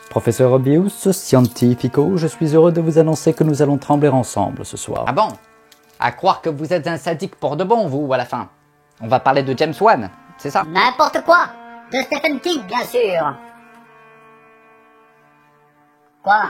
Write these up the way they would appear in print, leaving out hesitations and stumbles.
Professeur Obvious, scientifico, je suis heureux de vous annoncer que nous allons trembler ensemble ce soir. Ah bon? À croire que vous êtes un sadique pour de bon, vous, à la fin. On va parler de James Wan, c'est ça? N'importe quoi. De Stephen King, bien sûr. Quoi?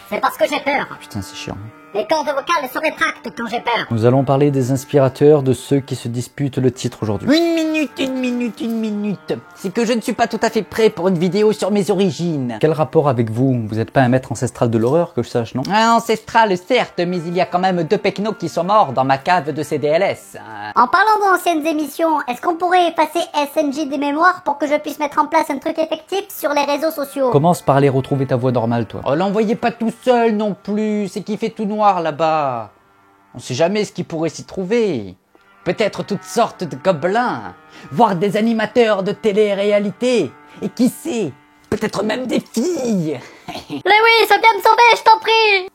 C'est parce que j'ai peur. Putain, c'est chiant. Les cordes vocales se rétractent quand j'ai peur. Nous allons parler des inspirateurs de ceux qui se disputent le titre aujourd'hui. Une minute. C'est que je ne suis pas tout à fait prêt pour une vidéo sur mes origines. Quel rapport avec vous? Vous n'êtes pas un maître ancestral de l'horreur, que je sache, non? Un ancestral, certes, mais il y a quand même 2 pecnos qui sont morts dans ma cave de CDLS. En parlant d'anciennes émissions, est-ce qu'on pourrait effacer SNJ des mémoires pour que je puisse mettre en place un truc effectif sur les réseaux sociaux? Commence par aller retrouver ta voix normale, toi. Oh, l'envoyez pas tout seul non plus, c'est qu'il fait tout noir là-bas. On sait jamais ce qui pourrait s'y trouver. Peut-être toutes sortes de gobelins, voire des animateurs de télé-réalité. Et qui sait, peut-être même des filles. Lewis, viens me sauver, je t'en prie.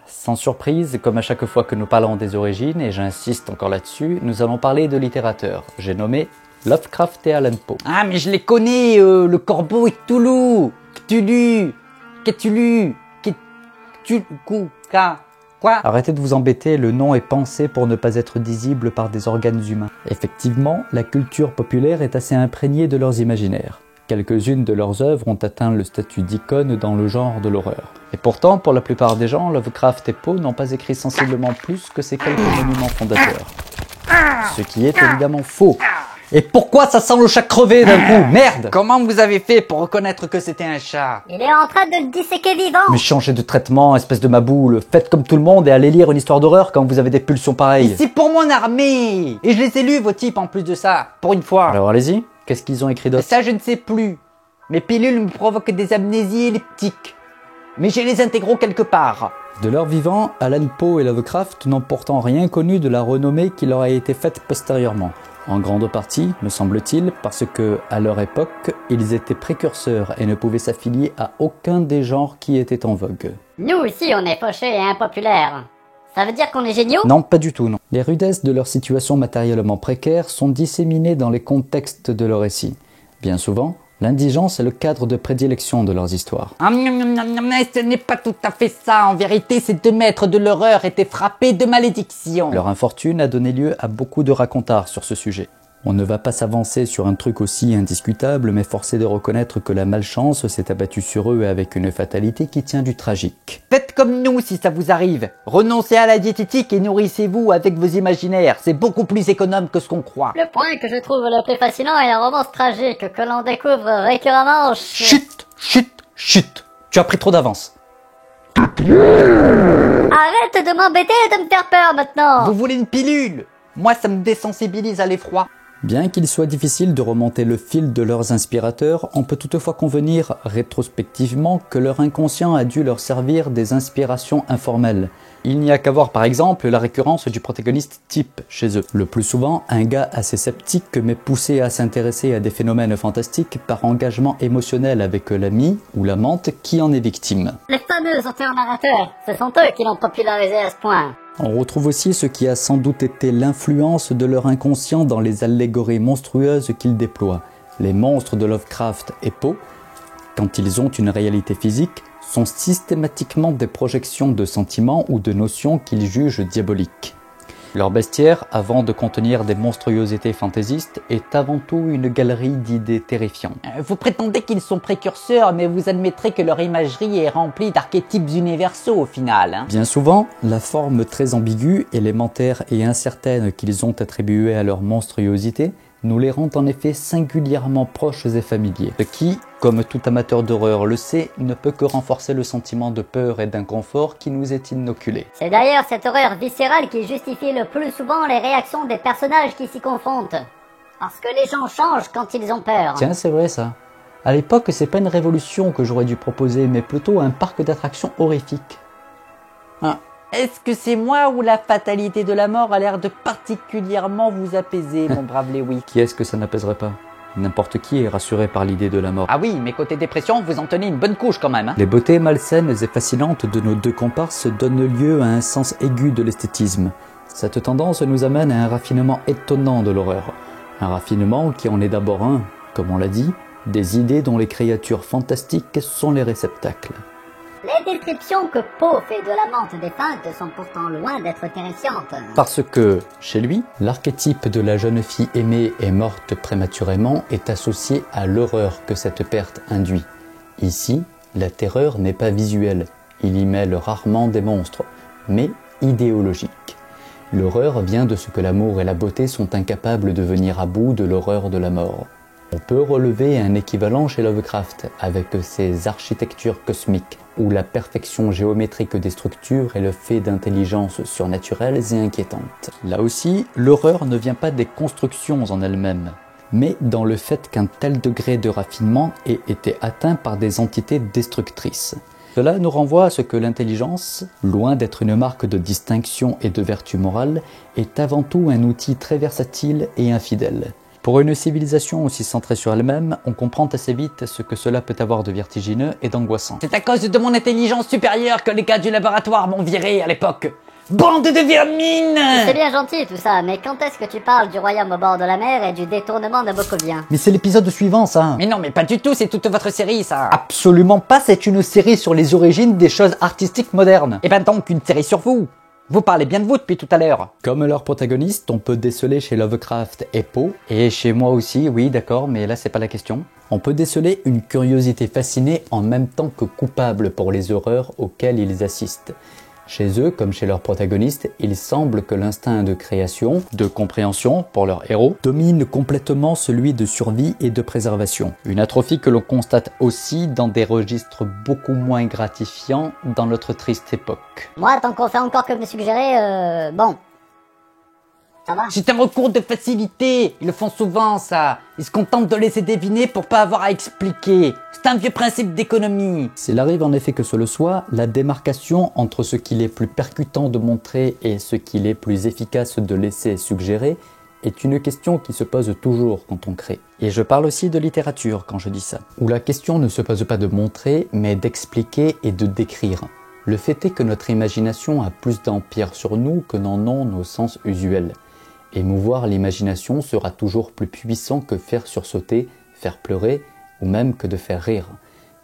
Sans surprise, comme à chaque fois que nous parlons des origines, et j'insiste encore là-dessus, nous allons parler de littérateurs. J'ai nommé Lovecraft et Allan Poe. Ah mais je les connais, le corbeau et Cthulhu. Cthulhu. Quoi? Arrêtez de vous embêter, le nom est pensé pour ne pas être dissible par des organes humains. Effectivement, la culture populaire est assez imprégnée de leurs imaginaires. Quelques-unes de leurs œuvres ont atteint le statut d'icône dans le genre de l'horreur. Et pourtant, pour la plupart des gens, Lovecraft et Poe n'ont pas écrit sensiblement plus que ces quelques monuments fondateurs. Ce qui est évidemment faux. Et pourquoi ça sent le chat crevé d'un coup? Merde! Comment vous avez fait pour reconnaître que c'était un chat? Il est en train de le disséquer vivant. Mais changez de traitement, espèce de maboule. Faites comme tout le monde et allez lire une histoire d'horreur quand vous avez des pulsions pareilles. Et c'est pour mon armée. Et je les ai lus, vos types, en plus de ça. Pour une fois. Alors allez-y, qu'est-ce qu'ils ont écrit d'autre? Ça, je ne sais plus. Mes pilules me provoquent des amnésies elliptiques. Mais j'ai les intégraux quelque part. De leur vivant, Allan Poe et Lovecraft n'ont pourtant rien connu de la renommée qui leur a été faite postérieurement. En grande partie, me semble-t-il, parce que, à leur époque, ils étaient précurseurs et ne pouvaient s'affilier à aucun des genres qui étaient en vogue. Nous aussi, on est fauchés et impopulaires. Ça veut dire qu'on est géniaux? Non, pas du tout, non. Les rudesses de leur situation matériellement précaire sont disséminées dans les contextes de leurs récits. Bien souvent, l'indigence est le cadre de prédilection de leurs histoires. Mais ce n'est pas tout à fait ça. En vérité, ces 2 maîtres de l'horreur étaient frappés de malédiction. Leur infortune a donné lieu à beaucoup de racontards sur ce sujet. On ne va pas s'avancer sur un truc aussi indiscutable, mais forcé de reconnaître que la malchance s'est abattue sur eux avec une fatalité qui tient du tragique. Faites comme nous si ça vous arrive. Renoncez à la diététique et nourrissez-vous avec vos imaginaires. C'est beaucoup plus économe que ce qu'on croit. Le point que je trouve le plus fascinant est la romance tragique que l'on découvre récurremment chez... Chut. Tu as pris trop d'avance. Arrête de m'embêter et de me faire peur maintenant. Vous voulez une pilule? Moi, ça me désensibilise à l'effroi. Bien qu'il soit difficile de remonter le fil de leurs inspirateurs, on peut toutefois convenir, rétrospectivement, que leur inconscient a dû leur servir des inspirations informelles. Il n'y a qu'à voir par exemple la récurrence du protagoniste type chez eux. Le plus souvent, un gars assez sceptique mais poussé à s'intéresser à des phénomènes fantastiques par engagement émotionnel avec l'ami ou l'amante qui en est victime. Les fameux auteurs-narrateurs, ce sont eux qui l'ont popularisé à ce point. On retrouve aussi ce qui a sans doute été l'influence de leur inconscient dans les allégories monstrueuses qu'ils déploient. Les monstres de Lovecraft et Poe, quand ils ont une réalité physique, sont systématiquement des projections de sentiments ou de notions qu'ils jugent diaboliques. Leur bestiaire, avant de contenir des monstruosités fantaisistes, est avant tout une galerie d'idées terrifiantes. Vous prétendez qu'ils sont précurseurs, mais vous admettrez que leur imagerie est remplie d'archétypes universaux au final. Hein. Bien souvent, la forme très ambiguë, élémentaire et incertaine qu'ils ont attribuée à leur monstruosité nous les rend en effet singulièrement proches et familiers. Ce qui, comme tout amateur d'horreur le sait, ne peut que renforcer le sentiment de peur et d'inconfort qui nous est inoculé. C'est d'ailleurs cette horreur viscérale qui justifie le plus souvent les réactions des personnages qui s'y confrontent. Parce que les gens changent quand ils ont peur. Tiens, c'est vrai ça. À l'époque, c'est pas une révolution que j'aurais dû proposer, mais plutôt un parc d'attractions horrifiques. Ah. Est-ce que c'est moi ou la fatalité de la mort a l'air de particulièrement vous apaiser, mon brave Lewis? Qui est-ce que ça n'apaiserait pas? N'importe qui est rassuré par l'idée de la mort. Ah oui, mais côté dépression, vous en tenez une bonne couche quand même. Hein. Les beautés malsaines et fascinantes de nos 2 comparses donnent lieu à un sens aigu de l'esthétisme. Cette tendance nous amène à un raffinement étonnant de l'horreur. Un raffinement qui en est d'abord un, comme on l'a dit, des idées dont les créatures fantastiques sont les réceptacles. Les descriptions que Poe fait de l'amante défunte sont pourtant loin d'être terrescientes. Parce que, chez lui, l'archétype de la jeune fille aimée et morte prématurément est associé à l'horreur que cette perte induit. Ici, la terreur n'est pas visuelle, il y mêle rarement des monstres, mais idéologique. L'horreur vient de ce que l'amour et la beauté sont incapables de venir à bout de l'horreur de la mort. On peut relever un équivalent chez Lovecraft avec ses architectures cosmiques, où la perfection géométrique des structures est le fait d'intelligences surnaturelles et inquiétantes. Là aussi, l'horreur ne vient pas des constructions en elles-mêmes, mais dans le fait qu'un tel degré de raffinement ait été atteint par des entités destructrices. Cela nous renvoie à ce que l'intelligence, loin d'être une marque de distinction et de vertu morale, est avant tout un outil très versatile et infidèle. Pour une civilisation aussi centrée sur elle-même, on comprend assez vite ce que cela peut avoir de vertigineux et d'angoissant. C'est à cause de mon intelligence supérieure que les gars du laboratoire m'ont viré à l'époque. Bande de vermines! C'est bien gentil tout ça, mais quand est-ce que tu parles du royaume au bord de la mer et du détournement nabokovien? Mais c'est l'épisode suivant, ça. Mais non, mais pas du tout, c'est toute votre série, ça. Absolument pas, c'est une série sur les origines des choses artistiques modernes. Et ben donc, une série sur vous. Vous parlez bien de vous depuis tout à l'heure. Comme leur protagoniste, on peut déceler chez Lovecraft et Poe, et chez moi aussi, oui d'accord, mais là c'est pas la question. On peut déceler une curiosité fascinée en même temps que coupable pour les horreurs auxquelles ils assistent. Chez eux, comme chez leurs protagonistes, il semble que l'instinct de création, de compréhension pour leurs héros, domine complètement celui de survie et de préservation. Une atrophie que l'on constate aussi dans des registres beaucoup moins gratifiants dans notre triste époque. Moi, tant qu'on fait encore que me suggérer, bon. Ça va? C'est un recours de facilité. Ils le font souvent, ça. Ils se contentent de laisser deviner pour pas avoir à expliquer. C'est un vieux principe d'économie. S'il arrive en effet que ce le soit, la démarcation entre ce qu'il est plus percutant de montrer et ce qu'il est plus efficace de laisser suggérer est une question qui se pose toujours quand on crée. Et je parle aussi de littérature quand je dis ça. Où la question ne se pose pas de montrer, mais d'expliquer et de décrire. Le fait est que notre imagination a plus d'empire sur nous que n'en ont nos sens usuels. Émouvoir l'imagination sera toujours plus puissant que faire sursauter, faire pleurer, ou même que de faire rire.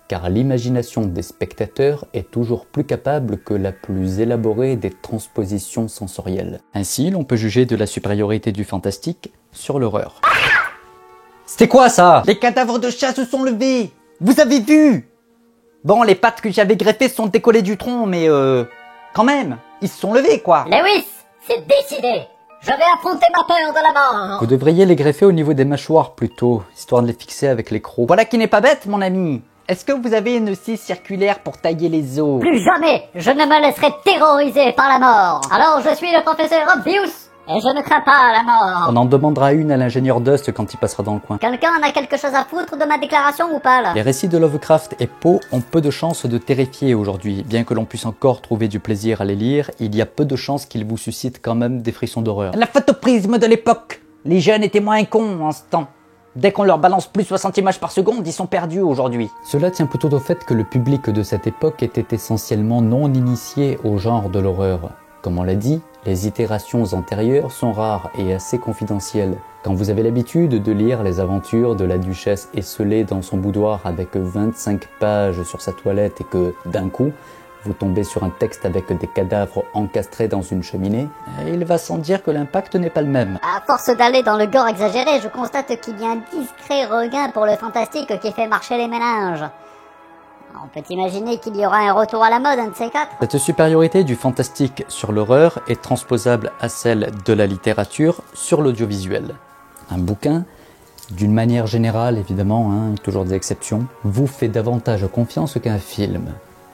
Car l'imagination des spectateurs est toujours plus capable que la plus élaborée des transpositions sensorielles. Ainsi, l'on peut juger de la supériorité du fantastique sur l'horreur. C'était quoi ça? Les cadavres de chats se sont levés. Vous avez vu? Bon, les pattes que j'avais greffées sont décollées du tronc, mais quand même, ils se sont levés quoi. Lewis, c'est décidé. Je vais affronter ma peur de la mort. Vous devriez les greffer au niveau des mâchoires plutôt, histoire de les fixer avec les crocs. Voilà qui n'est pas bête, mon ami. Est-ce que vous avez une scie circulaire pour tailler les os? Plus jamais, je ne me laisserai terroriser par la mort. Alors je suis le professeur Obvious, et je ne crains pas la mort. On en demandera une à l'ingénieur Dust quand il passera dans le coin. Quelqu'un en a quelque chose à foutre de ma déclaration ou pas là? Les récits de Lovecraft et Poe ont peu de chances de terrifier aujourd'hui. Bien que l'on puisse encore trouver du plaisir à les lire, il y a peu de chances qu'ils vous suscitent quand même des frissons d'horreur. La photoprisme de l'époque. Les jeunes étaient moins cons en ce temps. Dès qu'on leur balance plus 60 images par seconde, ils sont perdus aujourd'hui. Cela tient plutôt au fait que le public de cette époque était essentiellement non initié au genre de l'horreur. Comme on l'a dit, les itérations antérieures sont rares et assez confidentielles. Quand vous avez l'habitude de lire les aventures de la duchesse esselée dans son boudoir avec 25 pages sur sa toilette et que, d'un coup, vous tombez sur un texte avec des cadavres encastrés dans une cheminée, il va sans dire que l'impact n'est pas le même. À force d'aller dans le gore exagéré, je constate qu'il y a un discret regain pour le fantastique qui fait marcher les méninges. On peut imaginer qu'il y aura un retour à la mode, un de ces quatre. Cette supériorité du fantastique sur l'horreur est transposable à celle de la littérature sur l'audiovisuel. Un bouquin, d'une manière générale évidemment, toujours des exceptions, vous fait davantage confiance qu'un film.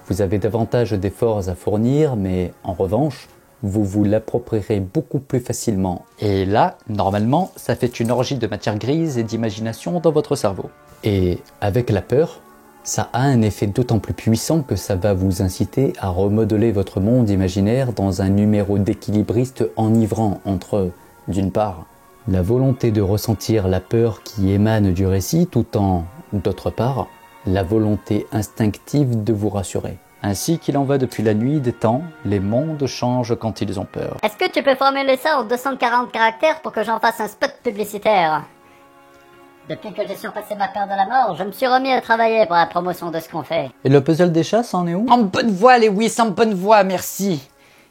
Vous avez davantage d'efforts à fournir, mais en revanche, vous vous l'approprierez beaucoup plus facilement. Et là, normalement, ça fait une orgie de matière grise et d'imagination dans votre cerveau. Et avec la peur, ça a un effet d'autant plus puissant que ça va vous inciter à remodeler votre monde imaginaire dans un numéro d'équilibriste enivrant entre, d'une part, la volonté de ressentir la peur qui émane du récit tout en, d'autre part, la volonté instinctive de vous rassurer. Ainsi qu'il en va depuis la nuit des temps, les mondes changent quand ils ont peur. Est-ce que tu peux formuler ça en 240 caractères pour que j'en fasse un spot publicitaire? Depuis que j'ai surpassé ma peur de la mort, je me suis remis à travailler pour la promotion de ce qu'on fait. Et le puzzle des chats, ça en est où? En bonne voie, Lewis, en bonne voie, merci.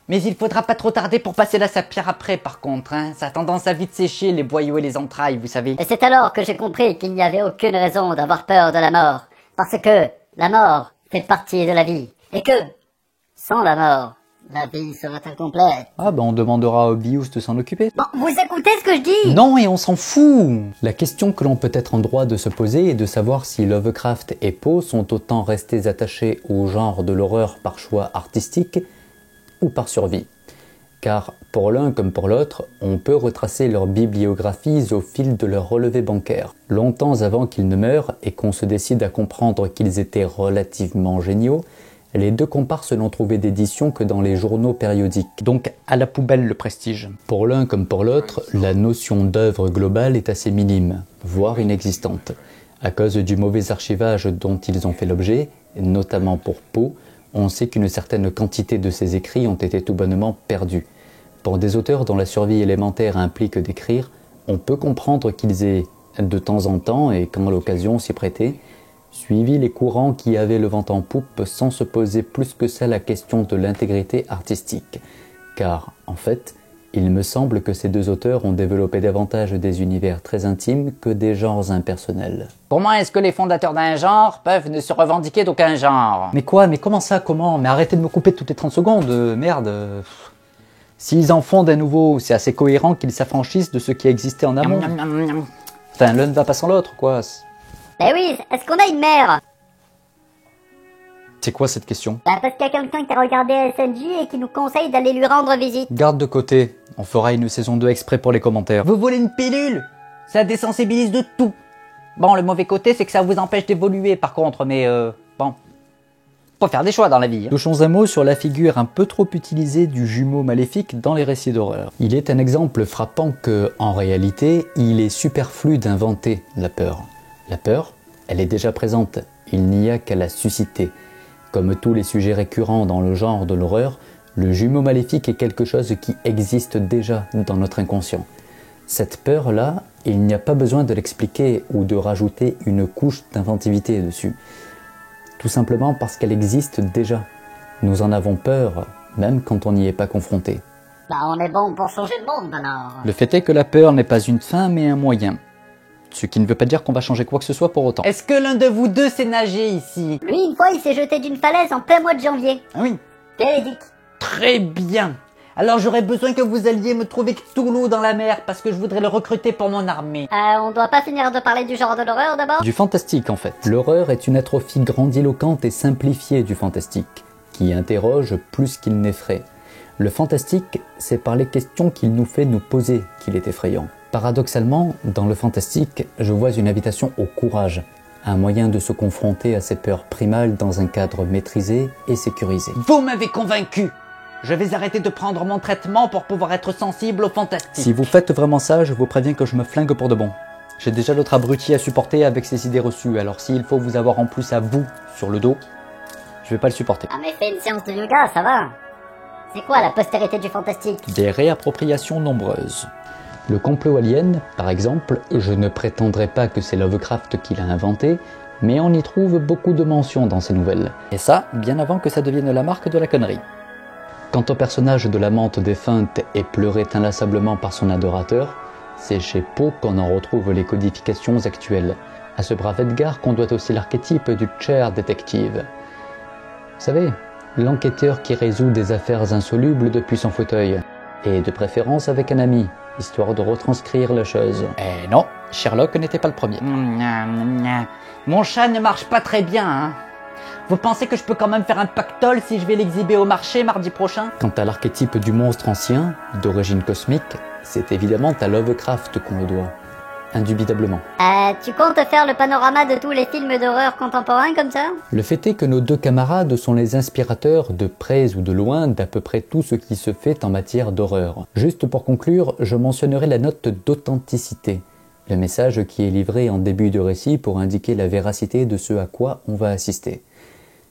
Mais il faudra pas trop tarder pour passer la sapierre après, par contre, hein. Ça a tendance à vite sécher les boyaux et les entrailles, vous savez. Et c'est alors que j'ai compris qu'il n'y avait aucune raison d'avoir peur de la mort. Parce que la mort fait partie de la vie. Et que, sans la mort, la vie serait incomplète. Ah ben on demandera à Obius de s'en occuper. Bon, vous écoutez ce que je dis? Non, et on s'en fout! La question que l'on peut être en droit de se poser est de savoir si Lovecraft et Poe sont autant restés attachés au genre de l'horreur par choix artistique ou par survie. Car pour l'un comme pour l'autre, on peut retracer leurs bibliographies au fil de leur relevé bancaire. Longtemps avant qu'ils ne meurent et qu'on se décide à comprendre qu'ils étaient relativement géniaux, les deux comparses n'ont trouvé d'édition que dans les journaux périodiques. Donc à la poubelle le prestige. Pour l'un comme pour l'autre, la notion d'œuvre globale est assez minime, voire inexistante. À cause du mauvais archivage dont ils ont fait l'objet, notamment pour Poe, on sait qu'une certaine quantité de ces écrits ont été tout bonnement perdus. Pour des auteurs dont la survie élémentaire implique d'écrire, on peut comprendre qu'ils aient, de temps en temps et quand l'occasion s'y prêtait, suivi les courants qui avaient le vent en poupe sans se poser plus que ça la question de l'intégrité artistique. Car, en fait, il me semble que ces deux auteurs ont développé davantage des univers très intimes que des genres impersonnels. Comment est-ce que les fondateurs d'un genre peuvent ne se revendiquer d'aucun genre? Mais quoi? Mais comment ça? Comment? Mais arrêtez de me couper toutes les 30 secondes, merde. S'ils en font d'un nouveau, c'est assez cohérent qu'ils s'affranchissent de ce qui existait en amont. Enfin, l'un ne va pas sans l'autre, quoi. Eh oui, est-ce qu'on a une mère? C'est quoi cette question? Bah parce qu'il y a quelqu'un qui a regardé SNJ et qui nous conseille d'aller lui rendre visite. Garde de côté, on fera une saison 2 exprès pour les commentaires. Vous voulez une pilule? Ça désensibilise de tout. Bon, le mauvais côté, c'est que ça vous empêche d'évoluer, par contre, mais bon, faut faire des choix dans la vie. Touchons un mot sur la figure un peu trop utilisée du jumeau maléfique dans les récits d'horreur. Il est un exemple frappant que, en réalité, il est superflu d'inventer la peur. La peur, elle est déjà présente, il n'y a qu'à la susciter. Comme tous les sujets récurrents dans le genre de l'horreur, le jumeau maléfique est quelque chose qui existe déjà dans notre inconscient. Cette peur-là, il n'y a pas besoin de l'expliquer ou de rajouter une couche d'inventivité dessus. Tout simplement parce qu'elle existe déjà. Nous en avons peur, même quand on n'y est pas confronté. Bah on est bon pour changer le monde alors. Le fait est que la peur n'est pas une fin mais un moyen. Ce qui ne veut pas dire qu'on va changer quoi que ce soit pour autant. Est-ce que l'un de vous deux sait nager ici? Lui une fois il s'est jeté d'une falaise en plein mois de janvier. Ah oui. Véridique. Très bien. Alors j'aurais besoin que vous alliez me trouver Cthulhu dans la mer parce que je voudrais le recruter pour mon armée. On doit pas finir de parler du genre de l'horreur d'abord? Du fantastique en fait. L'horreur est une atrophie grandiloquente et simplifiée du fantastique, qui interroge plus qu'il n'effraie. Le fantastique, c'est par les questions qu'il nous fait nous poser qu'il est effrayant. Paradoxalement, dans le fantastique, je vois une invitation au courage, un moyen de se confronter à ses peurs primales dans un cadre maîtrisé et sécurisé. Vous m'avez convaincu. Je vais arrêter de prendre mon traitement pour pouvoir être sensible au fantastique. Si vous faites vraiment ça, je vous préviens que je me flingue pour de bon. J'ai déjà l'autre abruti à supporter avec ses idées reçues, alors s'il faut vous avoir en plus à vous sur le dos, je vais pas le supporter. Ah mais fais une séance de yoga, ça va. C'est quoi la postérité du fantastique? Des réappropriations nombreuses. Le complot alien, par exemple, je ne prétendrai pas que c'est Lovecraft qui l'a inventé, mais on y trouve beaucoup de mentions dans ses nouvelles. Et ça, bien avant que ça devienne la marque de la connerie. Quant au personnage de l'amante défunte et pleurée inlassablement par son adorateur, c'est chez Poe qu'on en retrouve les codifications actuelles. À ce brave Edgar qu'on doit aussi l'archétype du chair détective. Vous savez, l'enquêteur qui résout des affaires insolubles depuis son fauteuil, et de préférence avec un ami, histoire de retranscrire la chose. Eh non, Sherlock n'était pas le premier. Mon chat ne marche pas très bien, hein. Vous pensez que je peux quand même faire un pactole si je vais l'exhiber au marché mardi prochain? Quant à l'archétype du monstre ancien, d'origine cosmique, c'est évidemment à Lovecraft qu'on le doit. Indubitablement. Tu comptes faire le panorama de tous les films d'horreur contemporains comme ça? Le fait est que nos deux camarades sont les inspirateurs de près ou de loin d'à peu près tout ce qui se fait en matière d'horreur. Juste pour conclure, je mentionnerai la note d'authenticité, le message qui est livré en début de récit pour indiquer la véracité de ce à quoi on va assister.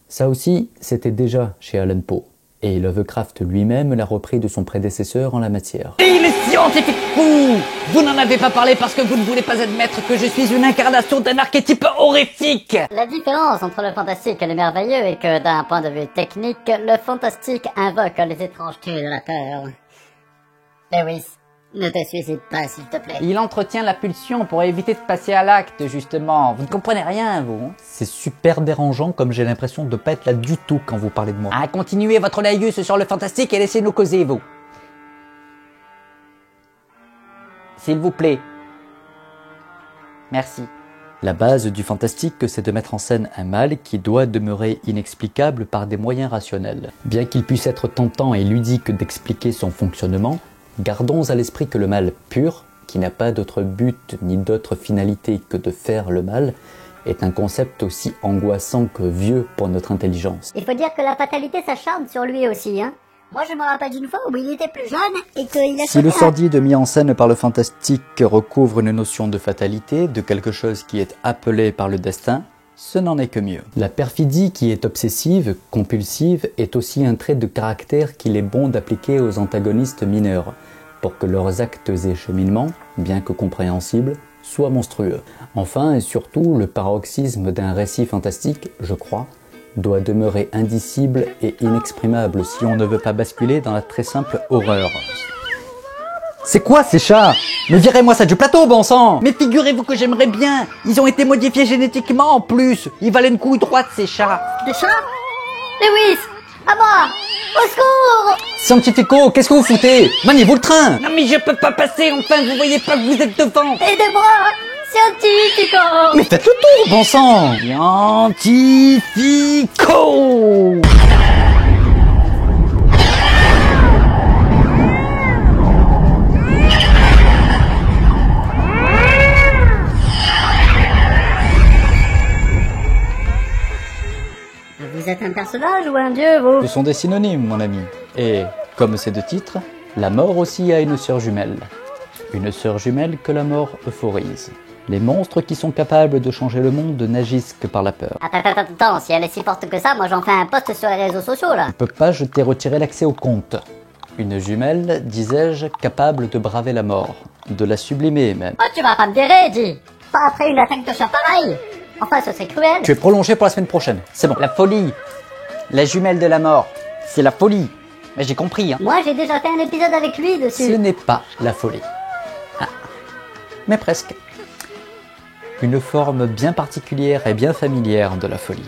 Ça aussi, c'était déjà chez Alan Poe. Et Lovecraft lui-même l'a repris de son prédécesseur en la matière. Et les scientifiques fous! Vous n'en avez pas parlé parce que vous ne voulez pas admettre que je suis une incarnation d'un archétype horrifique! La différence entre le fantastique et le merveilleux est que, d'un point de vue technique, le fantastique invoque les étrangetés de la peur. Lewis, ne te suicide pas, s'il te plaît. Il entretient la pulsion pour éviter de passer à l'acte, justement. Vous ne comprenez rien, vous. Hein? C'est super dérangeant comme j'ai l'impression de pas être là du tout quand vous parlez de moi. Ah, continuez votre laïus sur le fantastique et laissez-nous causer, vous. S'il vous plaît. Merci. La base du fantastique, c'est de mettre en scène un mal qui doit demeurer inexplicable par des moyens rationnels. Bien qu'il puisse être tentant et ludique d'expliquer son fonctionnement, gardons à l'esprit que le mal pur, qui n'a pas d'autre but ni d'autre finalité que de faire le mal, est un concept aussi angoissant que vieux pour notre intelligence. Il faut dire que la fatalité s'acharne sur lui aussi, hein. Moi, je me rappelle d'une fois où il était plus jeune et qu'il a... Si le sordide mis en scène par le fantastique recouvre une notion de fatalité, de quelque chose qui est appelé par le destin, ce n'en est que mieux. La perfidie qui est obsessive, compulsive, est aussi un trait de caractère qu'il est bon d'appliquer aux antagonistes mineurs, pour que leurs actes et cheminements, bien que compréhensibles, soient monstrueux. Enfin et surtout, le paroxysme d'un récit fantastique, je crois, doit demeurer indicible et inexprimable si on ne veut pas basculer dans la très simple horreur. C'est quoi ces chats? Mais virez-moi ça du plateau, bon sang! Mais figurez-vous que j'aimerais bien! Ils ont été modifiés génétiquement en plus! Ils valent une couille droite ces chats! Des chats? Lewis! À moi! Au secours! Scientifico, qu'est-ce que vous foutez? Maniez-vous le train! Non mais je peux pas passer, enfin vous voyez pas que vous êtes devant! Aidez-moi! Scientifico! Mais faites le tour, bon sang! Scientifico! Vous êtes un personnage ou un dieu, vous? Ce sont des synonymes, mon ami. Et, comme c'est de titre, la mort aussi a une sœur jumelle. Une sœur jumelle que la mort euphorise. Les monstres qui sont capables de changer le monde n'agissent que par la peur. Attends, si elle est si forte que ça, moi j'en fais un post sur les réseaux sociaux, là. Je peux pas, je t'ai retiré l'accès au compte. Une jumelle, disais-je, capable de braver la mort. De la sublimer, même. Oh, tu vas pas me virer, dis! Pas après une attaque de chat pareil! Enfin, ce serait cruel! Tu es prolongé pour la semaine prochaine, c'est bon. La folie! La jumelle de la mort! C'est la folie! Mais j'ai compris, hein. Moi, j'ai déjà fait un épisode avec lui dessus. Ce n'est pas la folie. Ah. Mais presque. Une forme bien particulière et bien familière de la folie.